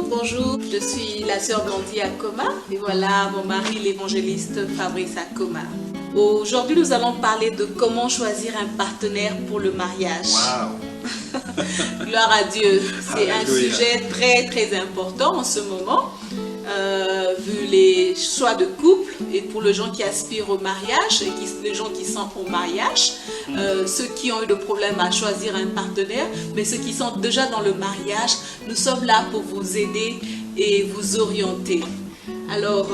Bonjour, je suis la sœur Blondie Akoma et voilà mon mari l'évangéliste Fabrice Akoma. Aujourd'hui nous allons parler de comment choisir un partenaire pour le mariage. Wow. Gloire à Dieu, c'est un Alléluia. sujet très important en ce moment, vu les choix de couple et pour les gens qui aspirent au mariage et les gens qui sont au mariage, ceux qui ont eu des problèmes à choisir un partenaire, mais ceux qui sont déjà dans le mariage, nous sommes là pour vous aider et vous orienter. Alors,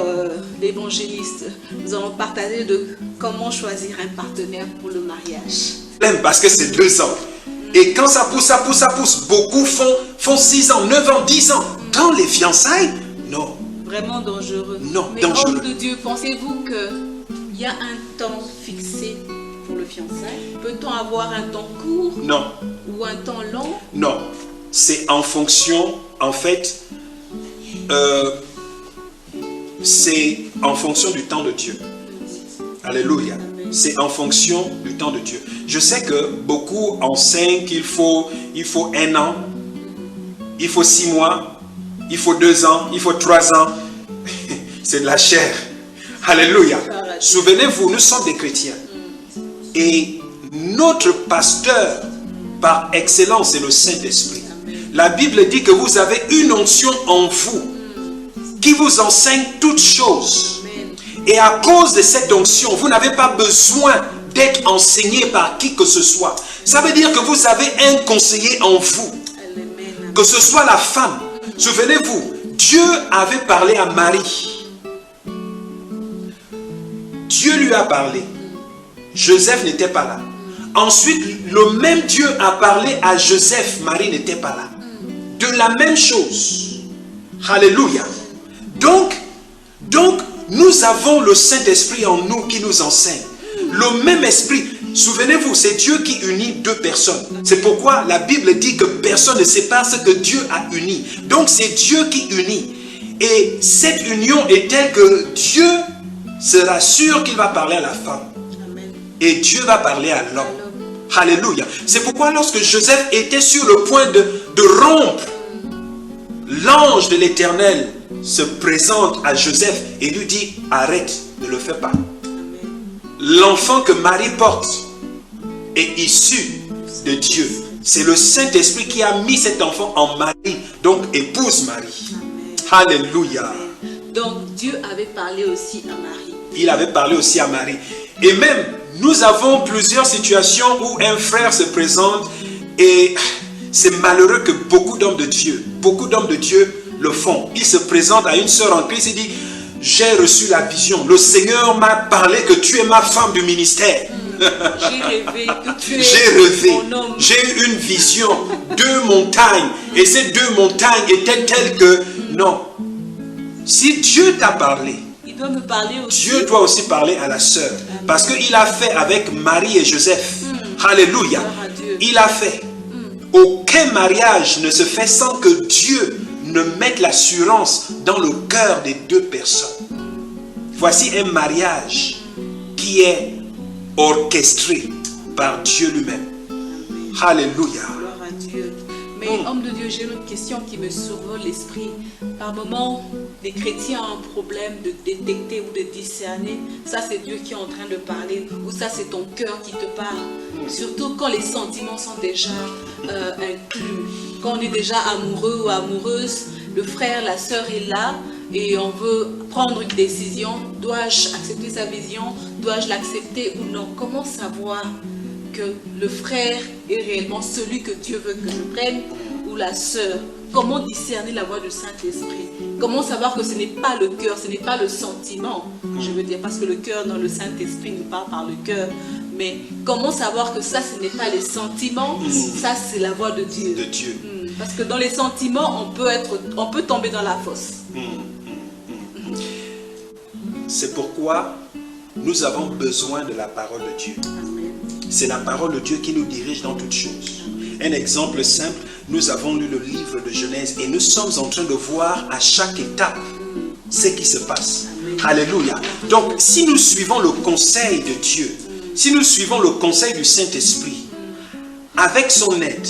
l'évangéliste, nous allons partager de comment choisir un partenaire pour le mariage. Parce que c'est 2 ans. Et quand ça pousse. Beaucoup font 6 ans, 9 ans, 10 ans. Dans les fiançailles, non. Vraiment dangereux. Non, mais dangereux. homme de Dieu, pensez-vous qu'il y a un temps fixé pour le fiançailles? Peut-on avoir un temps court Non, ou un temps long? non. C'est en fonction, en fait, c'est en fonction du temps de Dieu. Alléluia. C'est en fonction du temps de Dieu. Je sais que beaucoup enseignent qu'il faut 1 an, il faut 6 mois, il faut 2 ans, il faut 3 ans. C'est de la chair. Alléluia. Souvenez-vous, nous sommes des chrétiens. Et notre pasteur, par excellence, c'est le Saint-Esprit. La Bible dit que vous avez une onction en vous qui vous enseigne toutes choses. Et à cause de cette onction, vous n'avez pas besoin d'être enseigné par qui que ce soit. Ça veut dire que vous avez un conseiller en vous. Que ce soit la femme. Souvenez-vous, Dieu avait parlé à Marie. Dieu lui a parlé. Joseph n'était pas là. Ensuite, le même Dieu a parlé à Joseph. Marie n'était pas là. De la même chose. Alléluia. Donc, nous avons le Saint-Esprit en nous qui nous enseigne. Le même esprit. Souvenez-vous, c'est Dieu qui unit 2 personnes. C'est pourquoi la Bible dit que personne ne sépare ce que Dieu a uni. Donc c'est Dieu qui unit. Et cette union est telle que Dieu sera sûr qu'il va parler à la femme. Et Dieu va parler à l'homme. Alléluia. C'est pourquoi lorsque Joseph était sur le point de rompre, l'ange de l'Éternel se présente à Joseph et lui dit, arrête, ne le fais pas. L'enfant que Marie porte est issu de Dieu. C'est le Saint-Esprit qui a mis cet enfant en Marie. Donc épouse Marie. Alléluia. Donc Dieu avait parlé aussi à Marie. Il avait parlé aussi à Marie. Et même, nous avons plusieurs situations où un frère se présente et c'est malheureux que beaucoup d'hommes de Dieu le font. Ils se présentent à une sœur en Christ et disent, j'ai reçu la vision. Le Seigneur m'a parlé que tu es ma femme du ministère. J'ai rêvé que tu es J'ai rêvé. mon homme. J'ai eu une vision. 2 montagnes. Et ces 2 montagnes étaient telles que, non. Si Dieu t'a parlé, Il doit me parler aussi. Dieu doit aussi parler à la sœur. Parce qu'il a fait avec Marie et Joseph. Alléluia. Gloire à Dieu. Il a fait. Aucun mariage ne se fait sans que Dieu ne mette l'assurance dans le cœur des 2 personnes. Voici un mariage qui est orchestré par Dieu lui-même. Alléluia. Gloire à Dieu. Mais homme de Dieu, j'ai une autre question qui me survole l'esprit. Par moments, les chrétiens ont un problème de détecter ou de discerner. Ça, c'est Dieu qui est en train de parler. Ou ça, c'est ton cœur qui te parle. Surtout quand les sentiments sont déjà inclus. Quand on est déjà amoureux ou amoureuse, le frère, la sœur est là et on veut prendre une décision. Dois-je accepter sa vision? Dois-je l'accepter ou non? Comment savoir que le frère est réellement celui que Dieu veut que je prenne ou la sœur? Comment discerner la voix du Saint-Esprit? Comment savoir que ce n'est pas le cœur, ce n'est pas le sentiment? Je veux dire, parce que le cœur, dans le Saint-Esprit, nous parle par le cœur. Mais comment savoir que ça, ce n'est pas les sentiments? Ça, c'est la voix de Dieu. De Dieu. Parce que dans les sentiments, on peut tomber dans la fosse. C'est pourquoi nous avons besoin de la parole de Dieu. Amen. C'est la parole de Dieu qui nous dirige dans toutes choses. Un exemple simple, nous avons lu le livre de Genèse et nous sommes en train de voir à chaque étape ce qui se passe. Alléluia. Donc, si nous suivons le conseil de Dieu, si nous suivons le conseil du Saint-Esprit, avec son aide,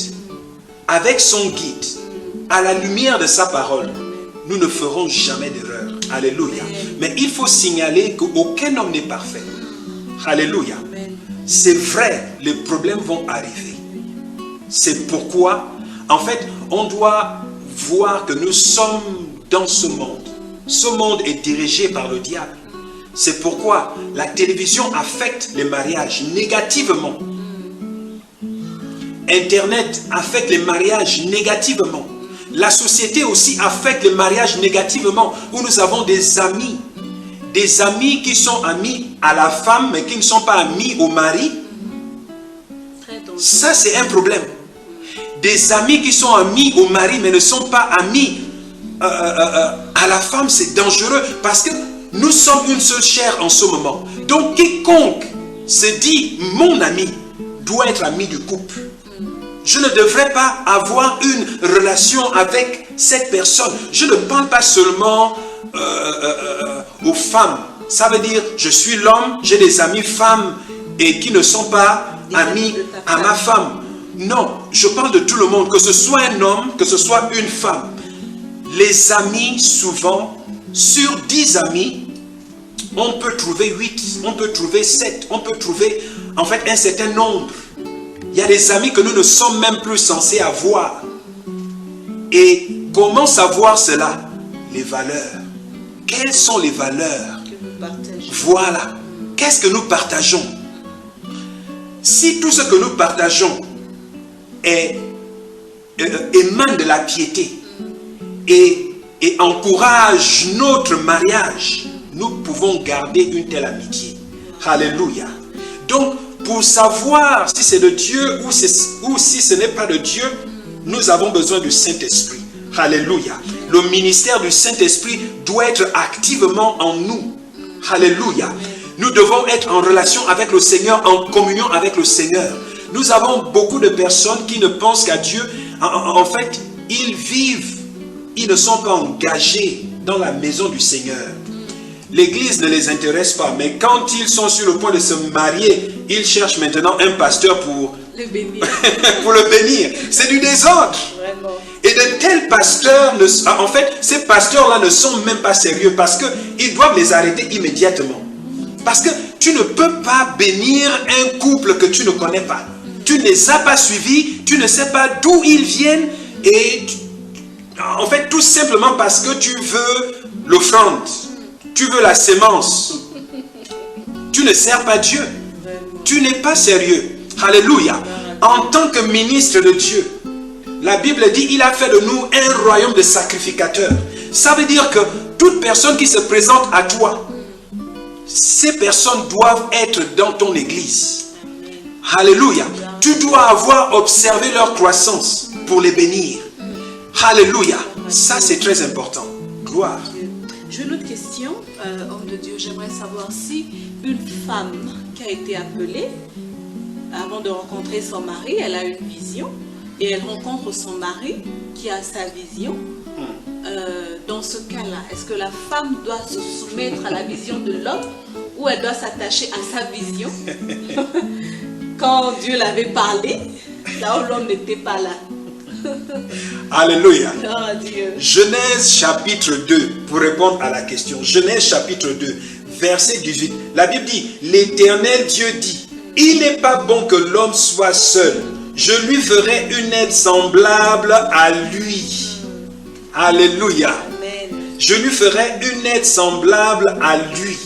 avec son guide, à la lumière de sa parole, nous ne ferons jamais d'erreur. Alléluia. Mais il faut signaler qu'aucun homme n'est parfait. Alléluia. C'est vrai, les problèmes vont arriver. C'est pourquoi, en fait, on doit voir que nous sommes dans ce monde. Ce monde est dirigé par le diable. C'est pourquoi la télévision affecte les mariages négativement. Internet affecte les mariages négativement. La société aussi affecte les mariages négativement, où nous avons des amis qui sont amis à la femme, mais qui ne sont pas amis au mari. Ça, c'est un problème. Des amis qui sont amis au mari, mais ne sont pas amis à la femme, c'est dangereux, parce que nous sommes une seule chair en ce moment. Donc, quiconque se dit mon ami doit être ami du couple. Je ne devrais pas avoir une relation avec cette personne. Je ne parle pas seulement aux femmes. Ça veut dire, je suis l'homme, j'ai des amis femmes et qui ne sont pas amis à ma femme. Non, je parle de tout le monde, que ce soit un homme, que ce soit une femme. Les amis, souvent, sur 10 amis, on peut trouver 8, on peut trouver 7, on peut trouver en fait un certain nombre. Il y a des amis que nous ne sommes même plus censés avoir. Et comment savoir cela? Les valeurs. Quelles sont les valeurs que nous partageons? Voilà. Qu'est-ce que nous partageons? Si tout ce que nous partageons émane de la piété et encourage notre mariage, nous pouvons garder une telle amitié. Alléluia. Donc, pour savoir si c'est de Dieu ou si ce n'est pas de Dieu, nous avons besoin du Saint-Esprit. Alléluia. Le ministère du Saint-Esprit doit être activement en nous. Alléluia. Nous devons être en relation avec le Seigneur, en communion avec le Seigneur. Nous avons beaucoup de personnes qui ne pensent qu'à Dieu. En fait, ils ne sont pas engagés dans la maison du Seigneur. L'église ne les intéresse pas, mais quand ils sont sur le point de se marier, ils cherchent maintenant un pasteur pour le bénir. Pour le bénir. C'est du désordre. Vraiment. Et de tels pasteurs, en fait, ces pasteurs-là ne sont même pas sérieux parce qu'ils doivent les arrêter immédiatement. Parce que tu ne peux pas bénir un couple que tu ne connais pas. Tu ne les as pas suivis, tu ne sais pas d'où ils viennent et en fait, tout simplement parce que tu veux l'offrande. Tu veux la sémence. Tu ne sers pas Dieu. Tu n'es pas sérieux. Alléluia. En tant que ministre de Dieu, la Bible dit, il a fait de nous un royaume de sacrificateurs. Ça veut dire que toute personne qui se présente à toi, ces personnes doivent être dans ton église. Alléluia. Tu dois avoir observé leur croissance pour les bénir. Alléluia. Ça, c'est très important. Gloire. J'ai une autre question, homme de Dieu. J'aimerais savoir si une femme qui a été appelée, avant de rencontrer son mari, elle a une vision et elle rencontre son mari qui a sa vision. Dans ce cas-là, est-ce que la femme doit se soumettre à la vision de l'homme ou elle doit s'attacher à sa vision? Quand Dieu l'avait parlé, là où l'homme n'était pas là. Alléluia. Oh, Dieu. Genèse chapitre 2, pour répondre à la question. Genèse chapitre 2, verset 18. La Bible dit, l'Éternel Dieu dit, il n'est pas bon que l'homme soit seul. Je lui ferai une aide semblable à lui. Alléluia. Amen. Je lui ferai une aide semblable à lui.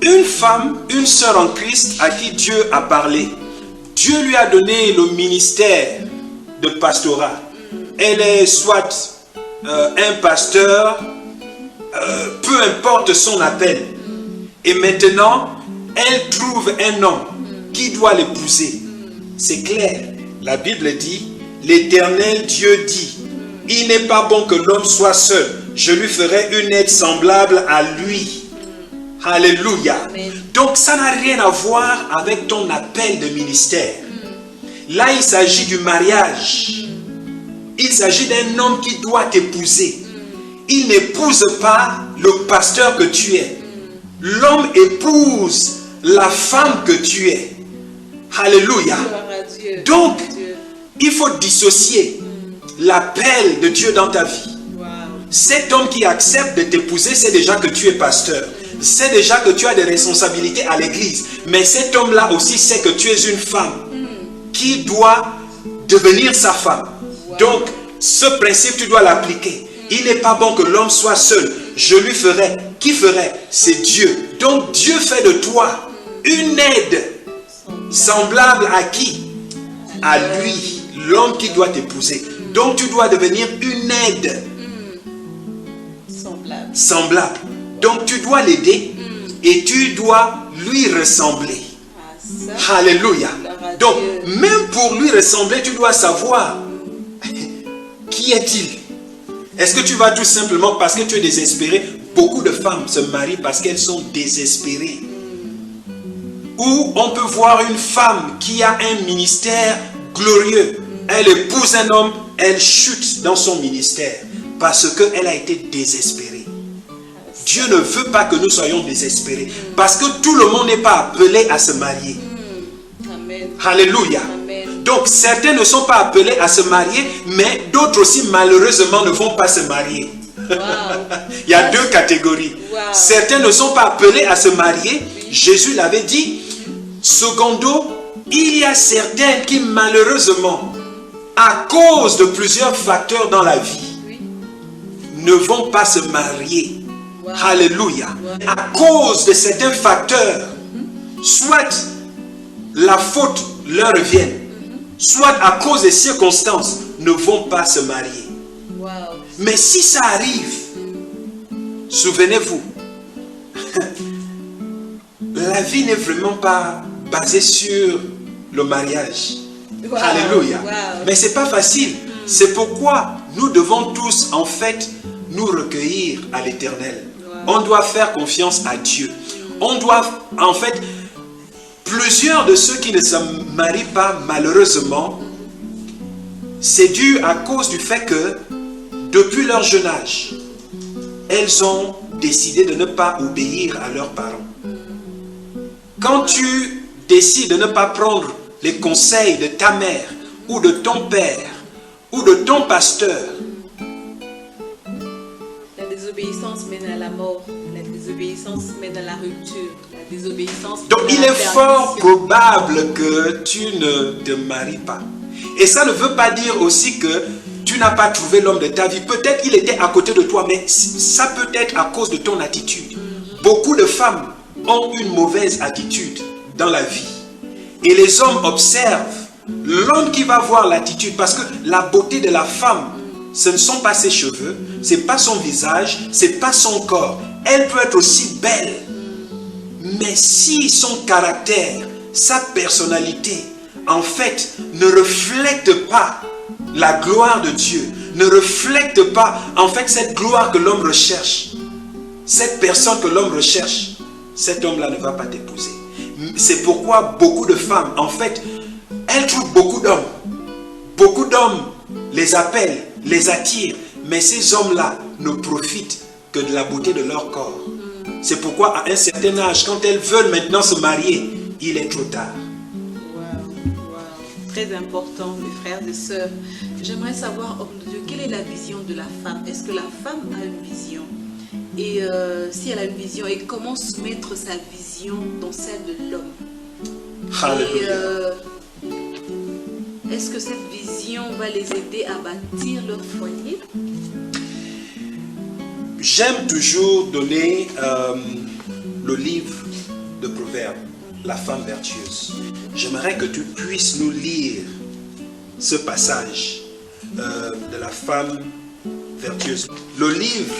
Une femme, une sœur en Christ à qui Dieu a parlé. Dieu lui a donné le ministère de pastorat. Elle est soit un pasteur, peu importe son appel. Et maintenant, elle trouve un homme qui doit l'épouser. C'est clair. La Bible dit, l'Éternel Dieu dit, il n'est pas bon que l'homme soit seul. Je lui ferai une aide semblable à lui. Alléluia. Amen. Donc ça n'a rien à voir avec ton appel de ministère. Là, il s'agit du mariage. Il s'agit d'un homme qui doit t'épouser. Il n'épouse pas le pasteur que tu es. L'homme épouse la femme que tu es. Alléluia. Gloire à Dieu. Donc, Dieu. il faut dissocier l'appel de Dieu dans ta vie. Wow. cet homme qui accepte de t'épouser, c'est déjà que tu es pasteur. C'est déjà que tu as des responsabilités à l'église. Mais cet homme-là aussi sait que tu es une femme qui doit devenir sa femme. Donc, ce principe, tu dois l'appliquer. Il n'est pas bon que l'homme soit seul. Je lui ferai. Qui ferait? C'est Dieu. Donc, Dieu fait de toi une aide semblable à qui? À lui, l'homme qui doit t'épouser. Donc, tu dois devenir une aide semblable. Donc, tu dois l'aider et tu dois lui ressembler. Alléluia. Donc, même pour lui ressembler, tu dois savoir qui est-il. Est-ce que tu vas tout simplement parce que tu es désespéré? Beaucoup de femmes se marient parce qu'elles sont désespérées. Ou on peut voir une femme qui a un ministère glorieux. Elle épouse un homme, elle chute dans son ministère parce qu'elle a été désespérée. Dieu ne veut pas que nous soyons désespérés parce que tout le monde n'est pas appelé à se marier. Amen. Alléluia. Amen. Donc certains ne sont pas appelés à se marier, mais d'autres aussi malheureusement ne vont pas se marier. Wow. Il y a deux catégories. Wow. Certains ne sont pas appelés à se marier. Jésus l'avait dit. Secondo, il y a certains qui malheureusement, à cause de plusieurs facteurs dans la vie, ne vont pas se marier. Wow. Alléluia. Wow. À cause de certains facteurs, soit la faute leur revient, soit à cause des circonstances, ne vont pas se marier. Wow. Mais si ça arrive, souvenez-vous, la vie n'est vraiment pas basée sur le mariage. Wow. Alléluia. Wow. Mais c'est pas facile. C'est pourquoi nous devons tous, en fait, nous recueillir à l'Éternel. Wow. On doit faire confiance à Dieu. On doit, en fait, plusieurs de ceux qui ne se marient pas, malheureusement, c'est dû à cause du fait que, depuis leur jeune âge, elles ont décidé de ne pas obéir à leurs parents. Quand tu décides de ne pas prendre les conseils de ta mère ou de ton père ou de ton pasteur, la désobéissance mène à la mort, la désobéissance mène à la rupture, la désobéissance donc mène il à la est fort perdition. probable que tu ne te maries pas. Et ça ne veut pas dire aussi que tu n'as pas trouvé l'homme de ta vie. Peut-être qu'il était à côté de toi, mais ça peut être à cause de ton attitude. Beaucoup de femmes ont une mauvaise attitude dans la vie. Et les hommes observent l'homme qui va voir l'attitude, parce que la beauté de la femme, ce ne sont pas ses cheveux, ce n'est pas son visage, ce n'est pas son corps. Elle peut être aussi belle. Mais si son caractère, sa personnalité, en fait, ne reflète pas la gloire de Dieu, ne reflète pas, en fait, cette gloire que l'homme recherche, cette personne que l'homme recherche, cet homme-là ne va pas t'épouser. C'est pourquoi beaucoup de femmes, en fait, elles trouvent beaucoup d'hommes. Beaucoup d'hommes les appellent, les attirent, mais ces hommes-là ne profitent que de la beauté de leur corps. C'est pourquoi à un certain âge, quand elles veulent maintenant se marier, il est trop tard. Très important, mes frères et sœurs. J'aimerais savoir, homme de Dieu, quelle est la vision de la femme? Est-ce que la femme a une vision? Et si elle a une vision, et comment soumettre sa vision dans celle de l'homme? Alléluia. Et est-ce que cette vision va les aider à bâtir leur foyer? J'aime toujours donner le livre de Proverbes, La femme vertueuse. J'aimerais que tu puisses nous lire ce passage de la femme vertueuse. Le livre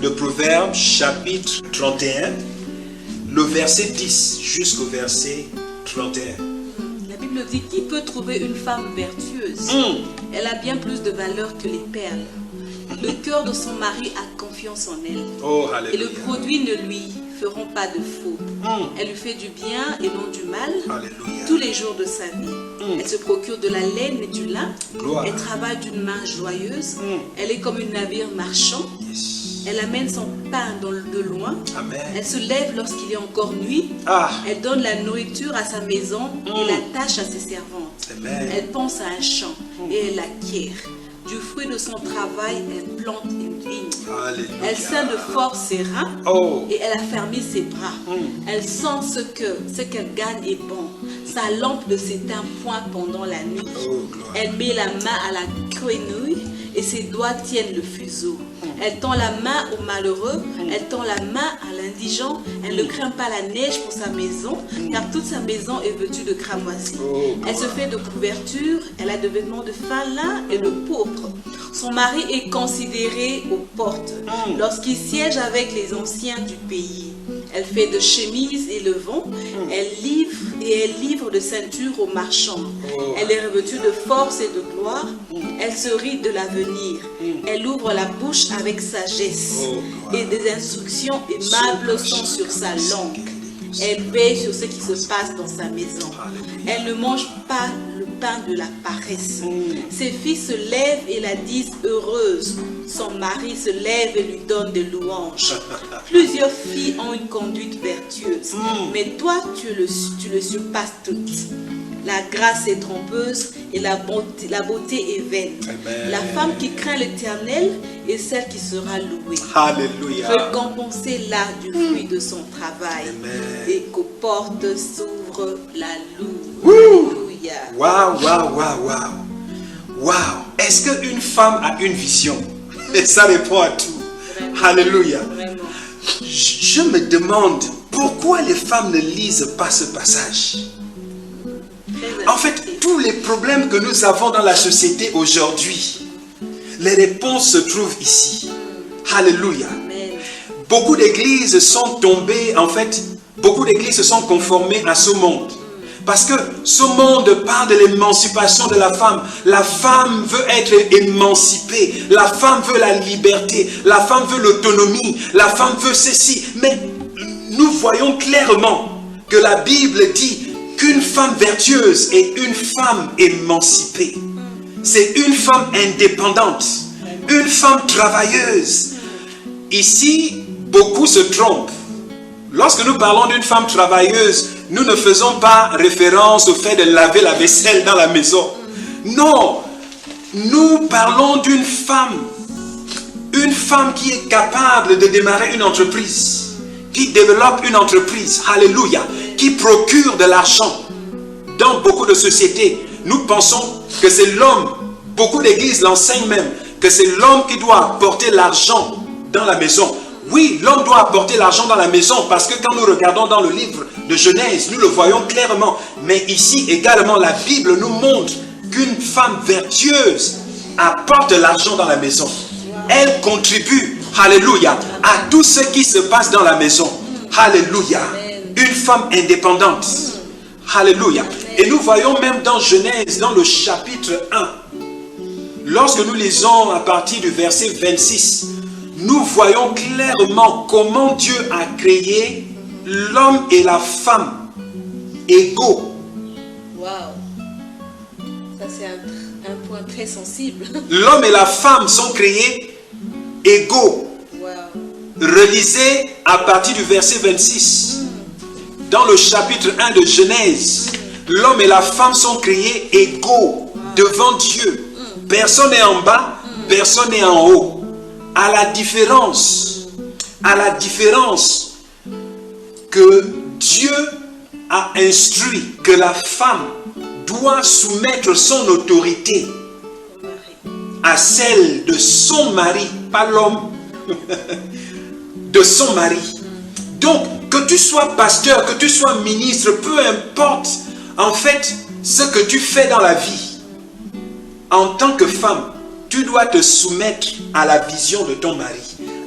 de Proverbes, chapitre 31, le verset 10 jusqu'au verset 31. La Bible dit, qui peut trouver une femme vertueuse? Elle a bien plus de valeur que les perles. Le cœur de son mari a confiance en elle. Oh, Et alléluia. le produit ne lui feront pas de faux. Elle lui fait du bien et non du mal Alléluia. tous les jours de sa vie. Elle se procure de la laine et du lin. Gloire. Elle travaille d'une main joyeuse. Elle est comme un navire marchand. Yes. Elle amène son pain de loin. Amen. Elle se lève lorsqu'il est encore nuit. Ah, Elle donne la nourriture à sa maison et la tâche à ses servantes. Amen. Elle pense à un champ et elle l'acquiert. Du fruit de son travail, elle plante une vigne. Alléluia. Elle ceint de force ses reins et elle affermit ses bras. Elle sent ce qu'elle gagne est bon. Sa lampe ne s'éteint point pendant la nuit. Elle met la main à la quenouille et ses doigts tiennent le fuseau. Elle tend la main au malheureux, elle tend la main à l'indigent. Elle ne craint pas la neige pour sa maison, car toute sa maison est vêtue de cramoisie. Elle se fait de couverture, elle a de vêtements de fin lin et de pourpre. Son mari est considéré aux portes, lorsqu'il siège avec les anciens du pays. Elle fait de chemises et levant, elle livre de ceinture aux marchands. Elle est revêtue de force et de gloire, elle se rit de l'avenir. Elle ouvre la bouche avec sagesse, et des instructions aimables sont sur sa langue. Elle veille sur ce qui se passe dans sa maison. Elle ne mange pas le pain de la paresse. Ses filles se lèvent et la disent heureuse. Son mari se lève et lui donne des louanges. Plusieurs filles ont une conduite vertueuse, mais toi, tu le surpasses toutes. La grâce est trompeuse et la beauté est vaine. Amen. La femme qui craint l'Éternel est celle qui sera louée. Alléluia. Récompensez là du fruit de son travail. Amen. Et qu'aux portes s'ouvre la loupe. Alléluia. Waouh, waouh, waouh, waouh. Waouh. Est-ce qu'une femme a une vision? Et ça répond à tout. Vraiment. Alléluia. Vraiment. Je me demande pourquoi les femmes ne lisent pas ce passage. En fait, tous les problèmes que nous avons dans la société aujourd'hui, les réponses se trouvent ici. Alléluia. Amen. Beaucoup d'églises sont tombées, en fait, beaucoup d'églises se sont conformées à ce monde. Parce que ce monde parle de l'émancipation de la femme. La femme veut être émancipée. La femme veut la liberté. La femme veut l'autonomie. La femme veut ceci. Mais nous voyons clairement que la Bible dit qu'une femme vertueuse est une femme émancipée. C'est une femme indépendante. Une femme travailleuse. Ici, beaucoup se trompent. Lorsque nous parlons d'une femme travailleuse, nous ne faisons pas référence au fait de laver la vaisselle dans la maison. Non, nous parlons d'une femme qui est capable de démarrer une entreprise, qui développe une entreprise, alléluia, qui procure de l'argent. Dans beaucoup de sociétés, nous pensons que c'est l'homme, beaucoup d'églises l'enseignent même, que c'est l'homme qui doit apporter l'argent dans la maison. Oui, l'homme doit apporter l'argent dans la maison parce que quand nous regardons dans le livre de Genèse, nous le voyons clairement. Mais ici également, la Bible nous montre qu'une femme vertueuse apporte l'argent dans la maison. Elle contribue, alléluia, à tout ce qui se passe dans la maison. Alléluia. Une femme indépendante. Alléluia. Et nous voyons même dans Genèse, dans le chapitre 1, lorsque nous lisons à partir du verset 26, nous voyons clairement comment Dieu a créé l'homme et la femme égaux. Waouh. Ça, c'est un point très sensible. L'homme et la femme sont créés égaux. Waouh. Relisez à partir du verset 26. Dans le chapitre 1 de Genèse, l'homme et la femme sont créés égaux devant Dieu. Personne n'est en bas, personne n'est en haut. À la différence que Dieu a instruit que la femme doit soumettre son autorité à celle de son mari, pas l'homme, de son mari. Donc, que tu sois pasteur, que tu sois ministre, peu importe en fait ce que tu fais dans la vie, en tant que femme, tu dois te soumettre à la vision de ton mari,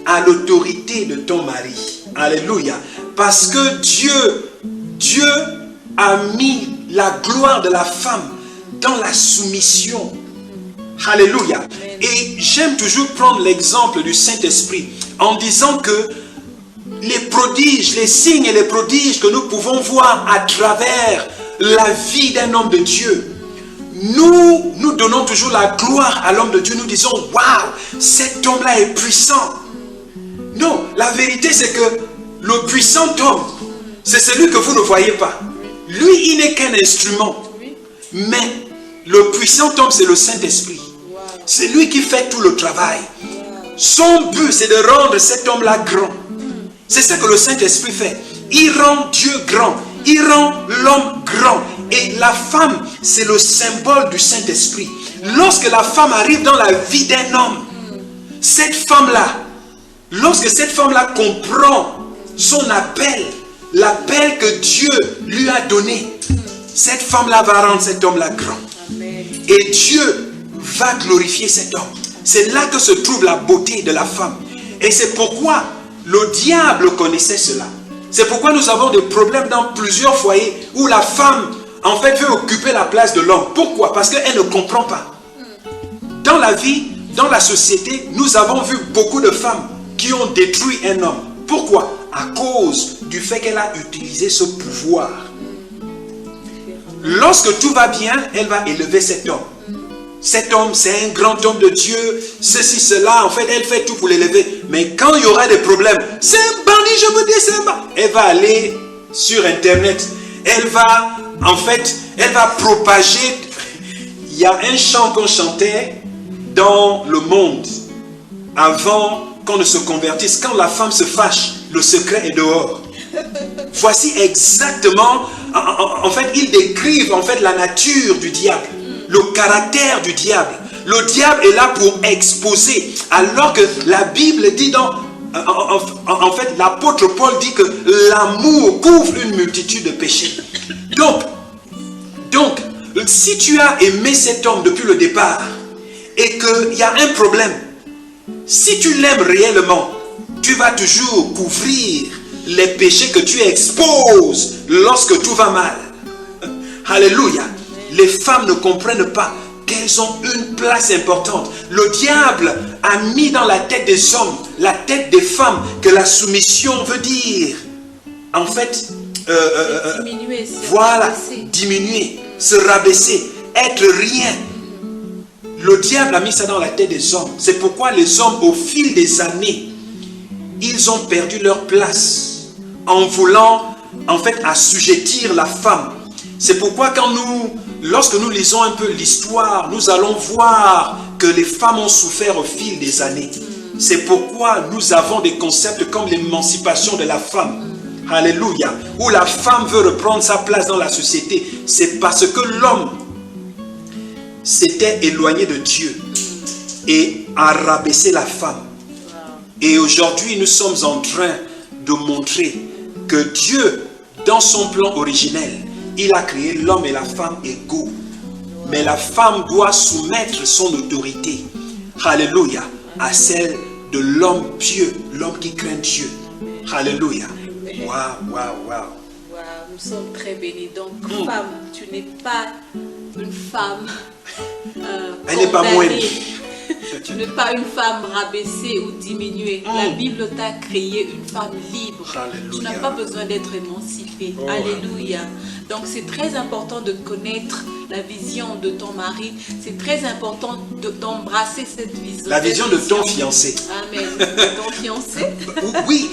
à l'autorité de ton mari. Alléluia. Parce que Dieu a mis la gloire de la femme dans la soumission. Alléluia. Et j'aime toujours prendre l'exemple du Saint-Esprit en disant que les prodiges, les signes et les prodiges que nous pouvons voir à travers la vie d'un homme de Dieu, nous donnons toujours la gloire à l'homme de Dieu. Nous disons, waouh, cet homme-là est puissant. Non, la vérité c'est que le puissant homme, c'est celui que vous ne voyez pas. Lui, il n'est qu'un instrument. Mais le puissant homme, c'est le Saint-Esprit. C'est lui qui fait tout le travail. Son but, c'est de rendre cet homme-là grand. C'est ce que le Saint-Esprit fait. Il rend Dieu grand. Il rend l'homme grand. Et la femme, c'est le symbole du Saint-Esprit. Lorsque la femme arrive dans la vie d'un homme, cette femme-là, lorsque cette femme-là comprend son appel, l'appel que Dieu lui a donné, cette femme-là va rendre cet homme-là grand. Amen. Et Dieu va glorifier cet homme. C'est là que se trouve la beauté de la femme. Et c'est pourquoi le diable connaissait cela. C'est pourquoi nous avons des problèmes dans plusieurs foyers où la femme, en fait, veut occuper la place de l'homme. Pourquoi? Parce qu'elle ne comprend pas. Dans la vie, dans la société, nous avons vu beaucoup de femmes qui ont détruit un homme. Pourquoi? À cause du fait qu'elle a utilisé ce pouvoir. Lorsque tout va bien, elle va élever cet homme. Cet homme, c'est un grand homme de Dieu, ceci, cela. En fait, elle fait tout pour l'élever. Mais quand il y aura des problèmes, c'est un bandit, je vous dis, c'est un bandit. Elle va aller sur Internet. Elle va, en fait, elle va propager. Il y a un chant qu'on chantait dans le monde avant qu'on ne se convertisse. Quand la femme se fâche, le secret est dehors. Voici exactement, en fait, ils décrivent en fait la nature du diable, le caractère du diable. Le diable est là pour exposer, alors que la Bible dit en fait, l'apôtre Paul dit que l'amour couvre une multitude de péchés. Donc, si tu as aimé cet homme depuis le départ et qu'il y a un problème, si tu l'aimes réellement, tu vas toujours couvrir les péchés que tu exposes lorsque tout va mal. Alléluia. Les femmes ne comprennent pas qu'elles ont une place importante. Le diable a mis dans la tête des hommes, la tête des femmes, que la soumission veut dire, en fait, Diminuer, voilà, diminuer, se rabaisser, être rien. Le diable a mis ça dans la tête des hommes. C'est pourquoi les hommes, au fil des années, ils ont perdu leur place en voulant, en fait, assujettir la femme. C'est pourquoi lorsque nous lisons un peu l'histoire, nous allons voir que les femmes ont souffert au fil des années. C'est pourquoi nous avons des concepts comme l'émancipation de la femme. Alléluia. Où la femme veut reprendre sa place dans la société. C'est parce que l'homme s'était éloigné de Dieu et a rabaissé la femme. Et aujourd'hui, nous sommes en train de montrer que Dieu, dans son plan originel, il a créé l'homme et la femme égaux. Mais la femme doit soumettre son autorité, alléluia, à celle de l'homme pieux, l'homme qui craint Dieu. Alléluia. Waouh, waouh, waouh. Nous sommes très bénis. Donc, femme, tu n'es pas une femme elle n'est pas moindre. Tu n'es pas une femme rabaissée ou diminuée. La Bible t'a créé une femme libre. Alléluia. Tu n'as pas besoin d'être émancipée. Oh, alléluia. Donc c'est très important de connaître la vision de ton mari. C'est très important d'embrasser cette vision. La vision de ton fiancé. Amen. De ton fiancé. Oui,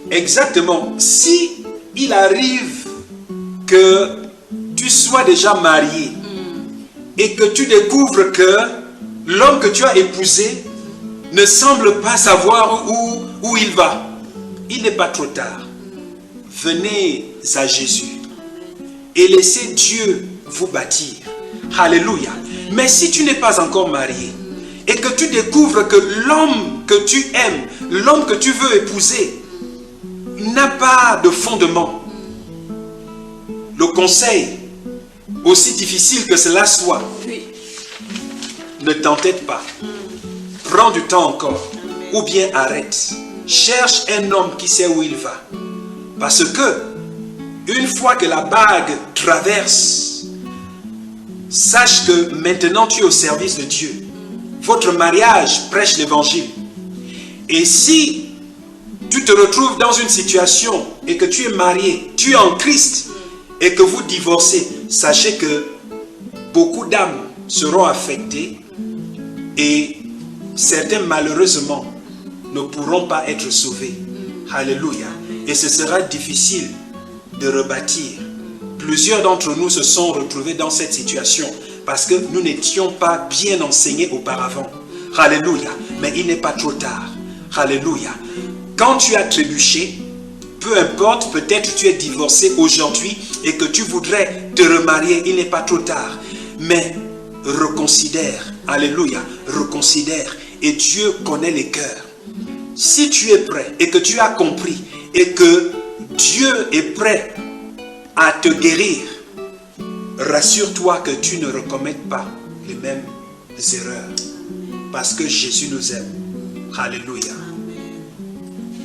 exactement. Si il arrive que tu sois déjà marié et que tu découvres que l'homme que tu as épousé ne semble pas savoir où il va, il n'est pas trop tard. Venez à Jésus et laissez Dieu vous bâtir. Alléluia. Mais si tu n'es pas encore marié et que tu découvres que l'homme que tu aimes, l'homme que tu veux épouser, n'a pas de fondement, le conseil, aussi difficile que cela soit, Oui. ne t'entête pas. Prends du temps encore. Ou bien arrête. Cherche un homme qui sait où il va. Parce que, une fois que la bague traverse, sache que maintenant tu es au service de Dieu. Votre mariage prêche l'évangile. Et si tu te retrouves dans une situation et que tu es marié, tu es en Christ et que vous divorcez, sachez que beaucoup d'âmes seront affectées et certains malheureusement ne pourront pas être sauvés. Alléluia. Et ce sera difficile de rebâtir. Plusieurs d'entre nous se sont retrouvés dans cette situation parce que nous n'étions pas bien enseignés auparavant. Alléluia. Mais il n'est pas trop tard. Alléluia. Quand tu as trébuché, peu importe, peut-être tu es divorcé aujourd'hui et que tu voudrais te remarier, il n'est pas trop tard. Mais reconsidère. Alléluia. Reconsidère. Et Dieu connaît les cœurs. Si tu es prêt et que tu as compris et que Dieu est prêt à te guérir, rassure-toi que tu ne recommettes pas les mêmes erreurs. Parce que Jésus nous aime. Alléluia.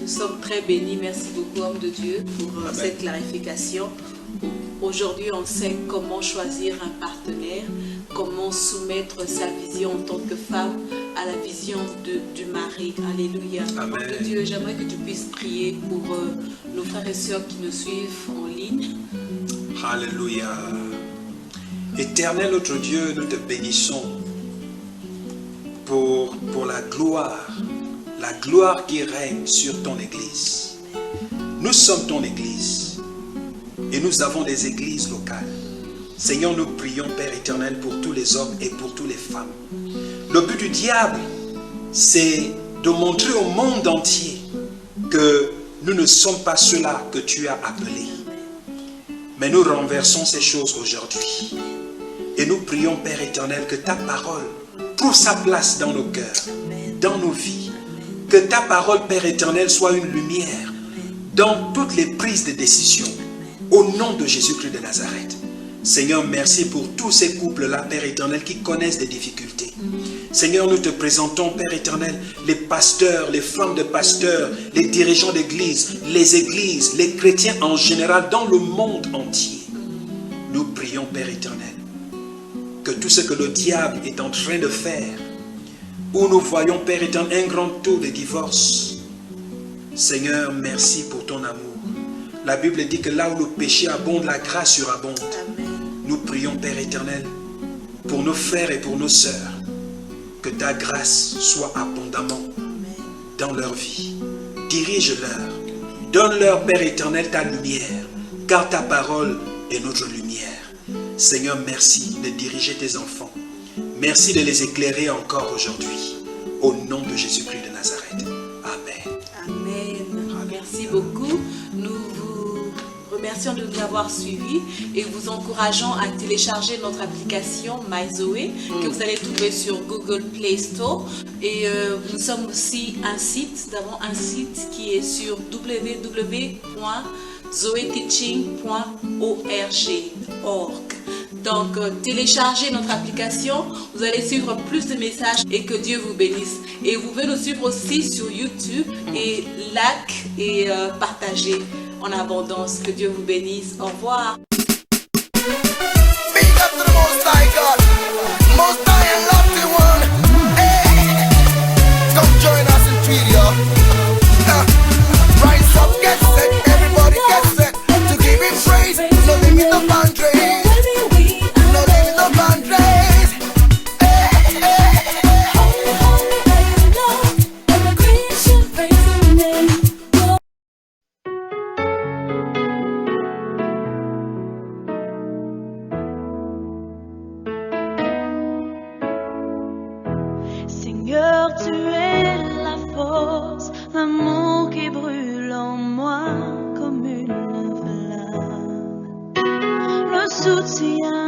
Nous sommes très bénis. Merci beaucoup, homme de Dieu, pour cette clarification. Aujourd'hui, on sait comment choisir un partenaire, comment soumettre sa vision en tant que femme à la vision du mari. Alléluia. Amen. Homme de Dieu, j'aimerais que tu puisses prier pour nos frères et sœurs qui nous suivent en ligne. Alléluia. Éternel notre Dieu, nous te bénissons pour la gloire qui règne sur ton Église. Nous sommes ton Église et nous avons des églises locales. Seigneur, nous prions, Père éternel, pour tous les hommes et pour toutes les femmes. Le but du diable, c'est de montrer au monde entier que nous ne sommes pas ceux-là que tu as appelés. Mais nous renversons ces choses aujourd'hui. Et nous prions, Père éternel, que ta parole trouve sa place dans nos cœurs, dans nos vies. Que ta parole, Père éternel, soit une lumière dans toutes les prises de décision. Au nom de Jésus-Christ de Nazareth. Seigneur, merci pour tous ces couples-là, Père éternel, qui connaissent des difficultés. Seigneur, nous te présentons, Père éternel, les pasteurs, les femmes de pasteurs, les dirigeants d'église, les églises, les chrétiens en général dans le monde entier. Nous prions, Père éternel, que tout ce que le diable est en train de faire, où nous voyons, Père éternel, un grand taux de divorce. Seigneur, merci pour ton amour. La Bible dit que là où le péché abonde, la grâce surabonde. Amen. Nous prions, Père éternel, pour nos frères et pour nos sœurs, que ta grâce soit abondamment dans leur vie. Dirige-leur, donne-leur, Père éternel, ta lumière, car ta parole est notre lumière. Seigneur, merci de diriger tes enfants. Merci de les éclairer encore aujourd'hui. Au nom de Jésus-Christ de Nazareth. Amen. Amen. Merci beaucoup. Nous vous remercions de nous avoir suivis et vous encourageons à télécharger notre application MyZoé que vous allez trouver sur Google Play Store. Et nous sommes aussi un site. Nous avons un site qui est sur www.zoeteaching.org. Donc, téléchargez notre application, vous allez suivre plus de messages et que Dieu vous bénisse. Et vous pouvez nous suivre aussi sur YouTube et like et partager en abondance. Que Dieu vous bénisse. Au revoir. Big up to the Most High God, Most High and Lofty One. Hey, come join us in video. Rise up, get set, everybody get set to give Him praise. No limit of boundaries. Seigneur, tu es la force, l'amour qui brûle en moi comme une flamme, le soutien